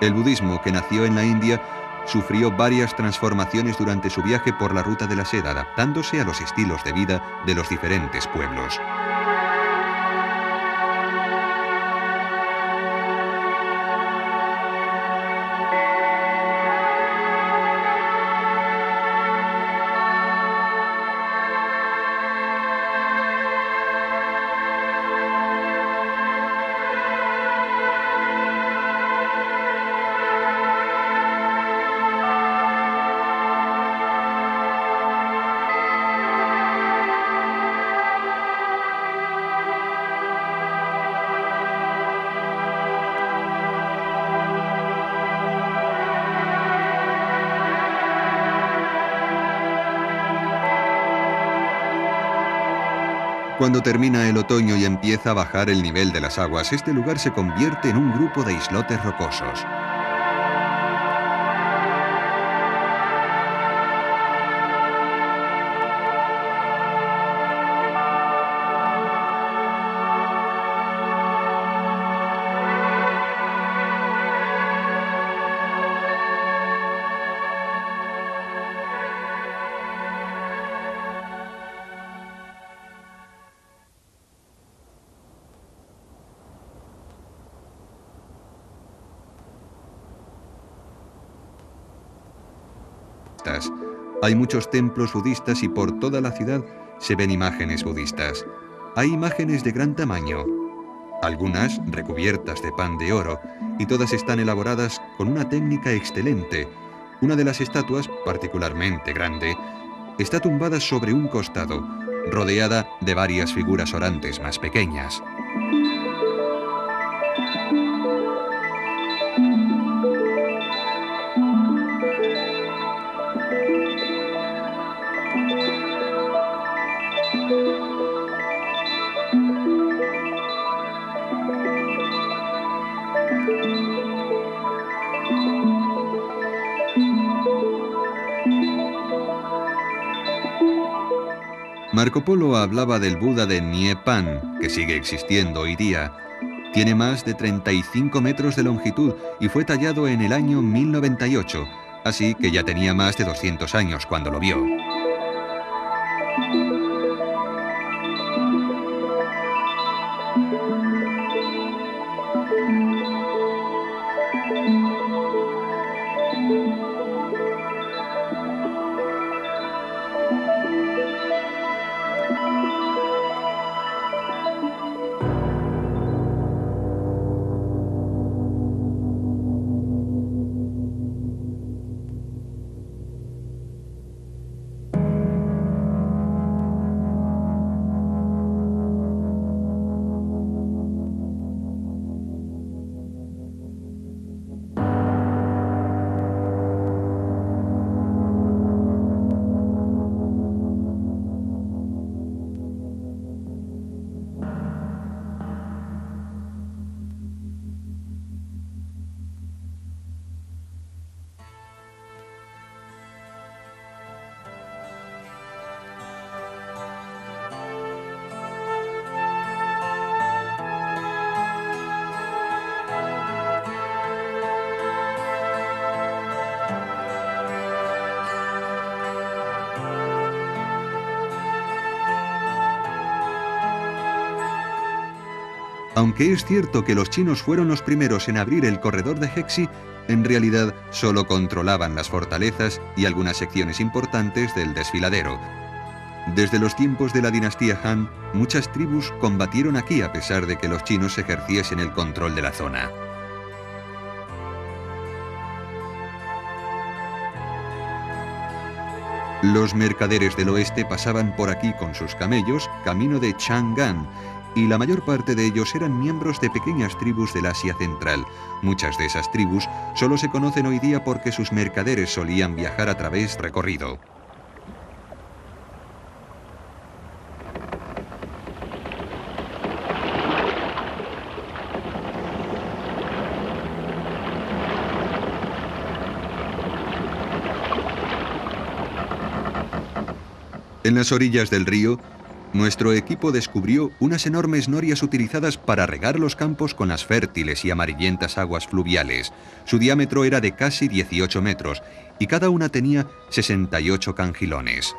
El budismo, que nació en la India, sufrió varias transformaciones durante su viaje por la ruta de la seda, adaptándose a los estilos de vida de los diferentes pueblos. Cuando termina el otoño y empieza a bajar el nivel de las aguas, este lugar se convierte en un grupo de islotes rocosos. Hay muchos templos budistas y por toda la ciudad se ven imágenes budistas. Hay imágenes de gran tamaño, algunas recubiertas de pan de oro, y todas están elaboradas con una técnica excelente. Una de las estatuas, particularmente grande, está tumbada sobre un costado, rodeada de varias figuras orantes más pequeñas. Marco Polo hablaba del Buda de Niepan, que sigue existiendo hoy día. Tiene más de 35 metros de longitud y fue tallado en el año 1098, así que ya tenía más de 200 años cuando lo vio. Aunque es cierto que los chinos fueron los primeros en abrir el corredor de Hexi, en realidad solo controlaban las fortalezas y algunas secciones importantes del desfiladero. Desde los tiempos de la dinastía Han, muchas tribus combatieron aquí a pesar de que los chinos ejerciesen el control de la zona. Los mercaderes del oeste pasaban por aquí con sus camellos, camino de Chang'an, y la mayor parte de ellos eran miembros de pequeñas tribus del Asia Central. Muchas de esas tribus solo se conocen hoy día porque sus mercaderes solían viajar a través recorrido. En las orillas del río, nuestro equipo descubrió unas enormes norias utilizadas para regar los campos con las fértiles y amarillentas aguas fluviales. Su diámetro era de casi 18 metros y cada una tenía 68 cangilones.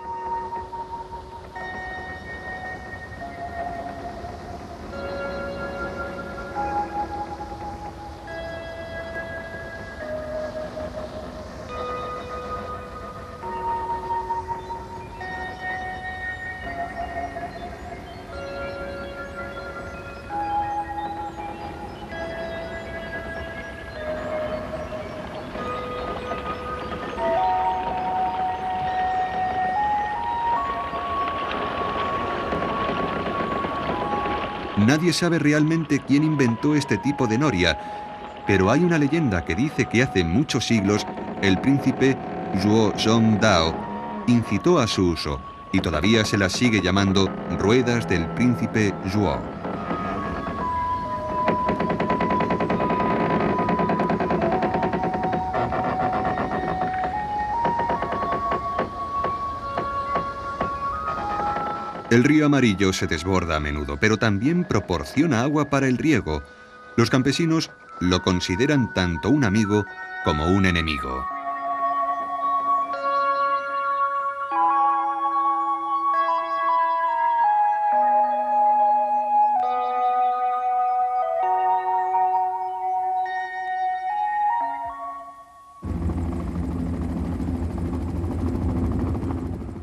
Nadie sabe realmente quién inventó este tipo de noria, pero hay una leyenda que dice que hace muchos siglos el príncipe Zhuo Zhongdao incitó a su uso y todavía se las sigue llamando ruedas del príncipe Zhuo. El río Amarillo se desborda a menudo, pero también proporciona agua para el riego. Los campesinos lo consideran tanto un amigo como un enemigo.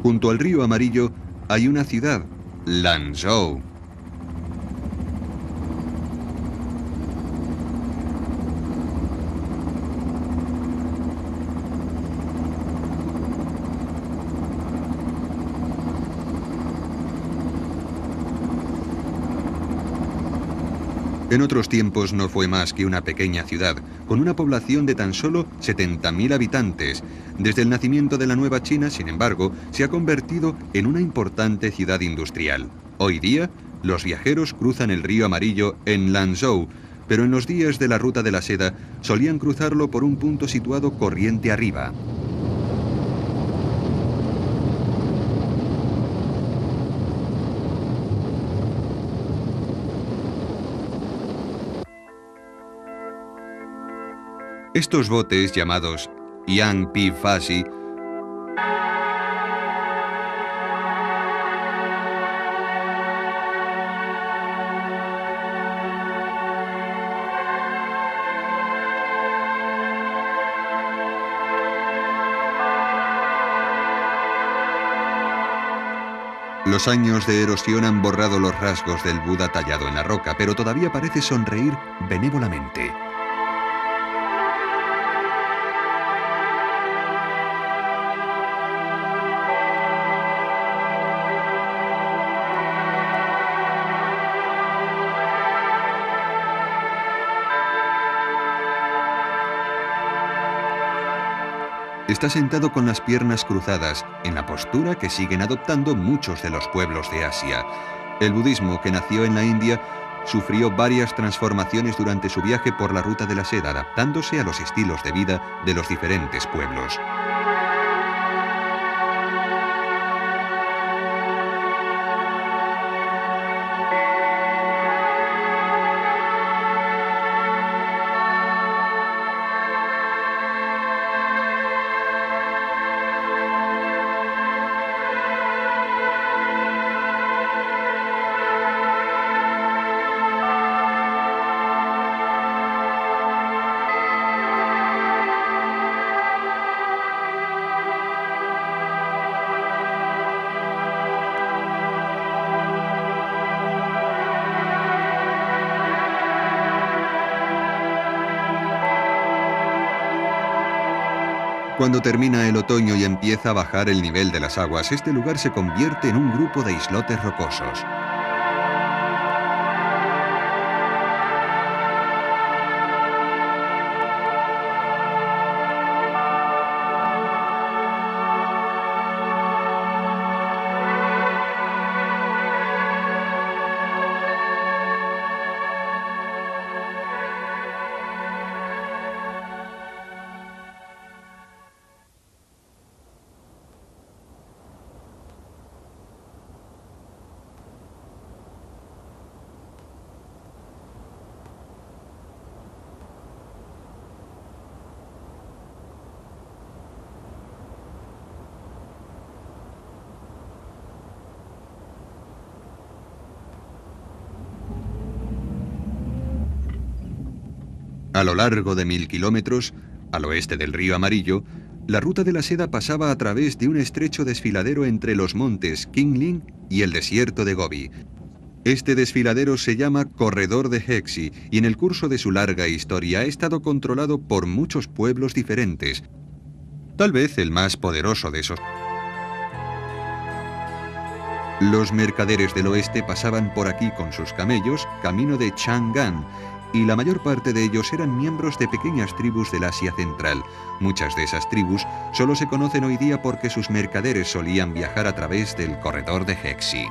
Junto al río Amarillo hay una ciudad, Lanzhou. En otros tiempos no fue más que una pequeña ciudad, con una población de tan solo 70.000 habitantes. Desde el nacimiento de la Nueva China, sin embargo, se ha convertido en una importante ciudad industrial. Hoy día, los viajeros cruzan el río Amarillo en Lanzhou, pero en los días de la Ruta de la Seda solían cruzarlo por un punto situado corriente arriba. Estos botes, llamados Yang Pi Faxi, los años de erosión han borrado los rasgos del Buda tallado en la roca, pero todavía parece sonreír benévolamente. Está sentado con las piernas cruzadas, en la postura que siguen adoptando muchos de los pueblos de Asia. El budismo, que nació en la India, sufrió varias transformaciones durante su viaje por la Ruta de la Seda, adaptándose a los estilos de vida de los diferentes pueblos. Cuando termina el otoño y empieza a bajar el nivel de las aguas, este lugar se convierte en un grupo de islotes rocosos. A lo largo de 1000 kilómetros, al oeste del río Amarillo, la ruta de la seda pasaba a través de un estrecho desfiladero entre los montes Qingling y el desierto de Gobi. Este desfiladero se llama Corredor de Hexi y en el curso de su larga historia ha estado controlado por muchos pueblos diferentes. Tal vez el más poderoso de esos. Los mercaderes del oeste pasaban por aquí con sus camellos, camino de Chang'an, y la mayor parte de ellos eran miembros de pequeñas tribus del Asia Central. Muchas de esas tribus solo se conocen hoy día porque sus mercaderes solían viajar a través del corredor de Hexi.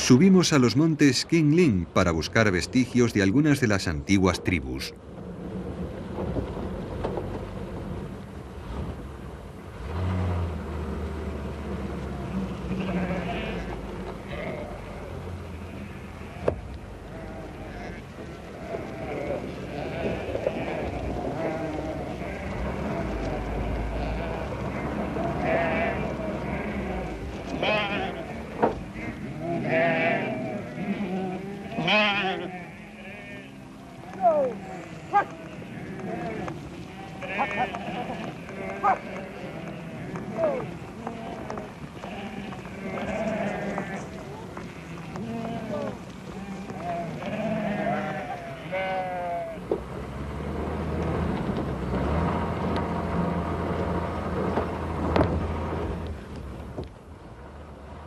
Subimos a los montes Qingling para buscar vestigios de algunas de las antiguas tribus.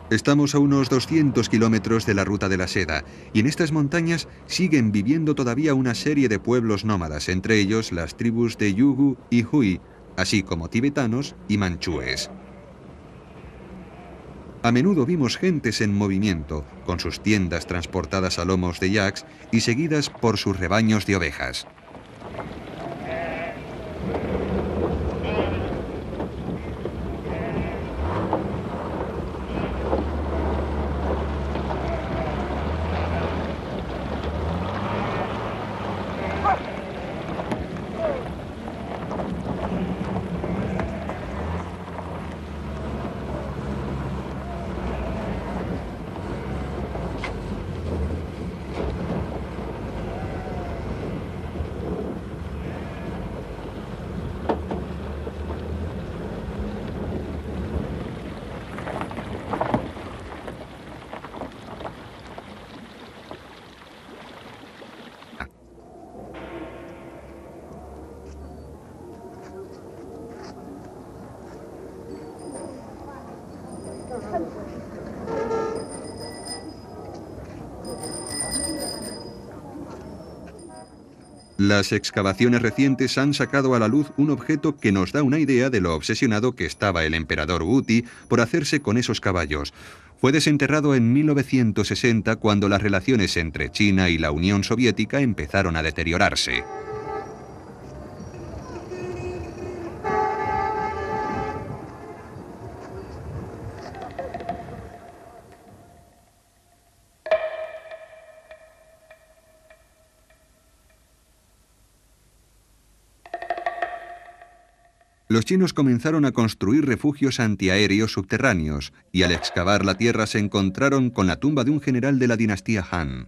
Estamos a unos 200 kilómetros de la ruta de la seda, y en estas montañas siguen viviendo todavía una serie de pueblos nómadas, entre ellos las tribus de Yugu y Hui, así como tibetanos y manchúes. A menudo vimos gentes en movimiento, con sus tiendas transportadas a lomos de yaks y seguidas por sus rebaños de ovejas. Las excavaciones recientes han sacado a la luz un objeto que nos da una idea de lo obsesionado que estaba el emperador Wuti por hacerse con esos caballos. Fue desenterrado en 1960 cuando las relaciones entre China y la Unión Soviética empezaron a deteriorarse. Los chinos comenzaron a construir refugios antiaéreos subterráneos y al excavar la tierra se encontraron con la tumba de un general de la dinastía Han.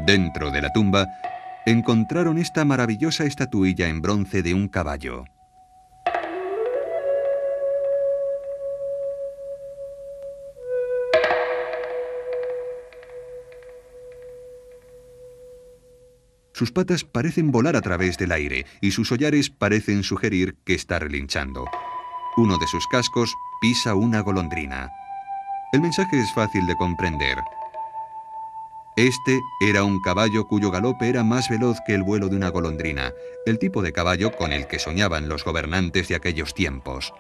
Dentro de la tumba, encontraron esta maravillosa estatuilla en bronce de un caballo. Sus patas parecen volar a través del aire y sus hollares parecen sugerir que está relinchando. Uno de sus cascos pisa una golondrina. El mensaje es fácil de comprender. Este era un caballo cuyo galope era más veloz que el vuelo de una golondrina, el tipo de caballo con el que soñaban los gobernantes de aquellos tiempos.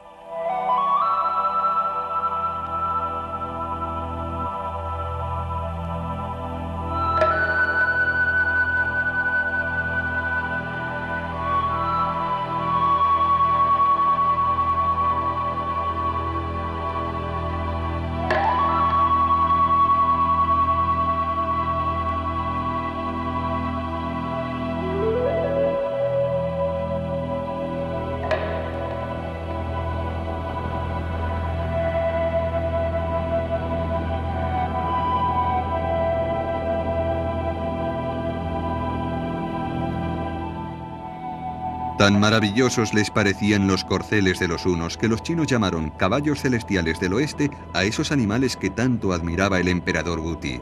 Tan maravillosos les parecían los corceles de los hunos que los chinos llamaron caballos celestiales del oeste a esos animales que tanto admiraba el emperador Wuti.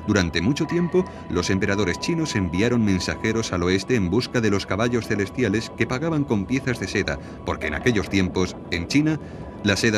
Durante mucho tiempo, los emperadores chinos enviaron mensajeros al oeste en busca de los caballos celestiales que pagaban con piezas de seda, porque en aquellos tiempos, en China, la seda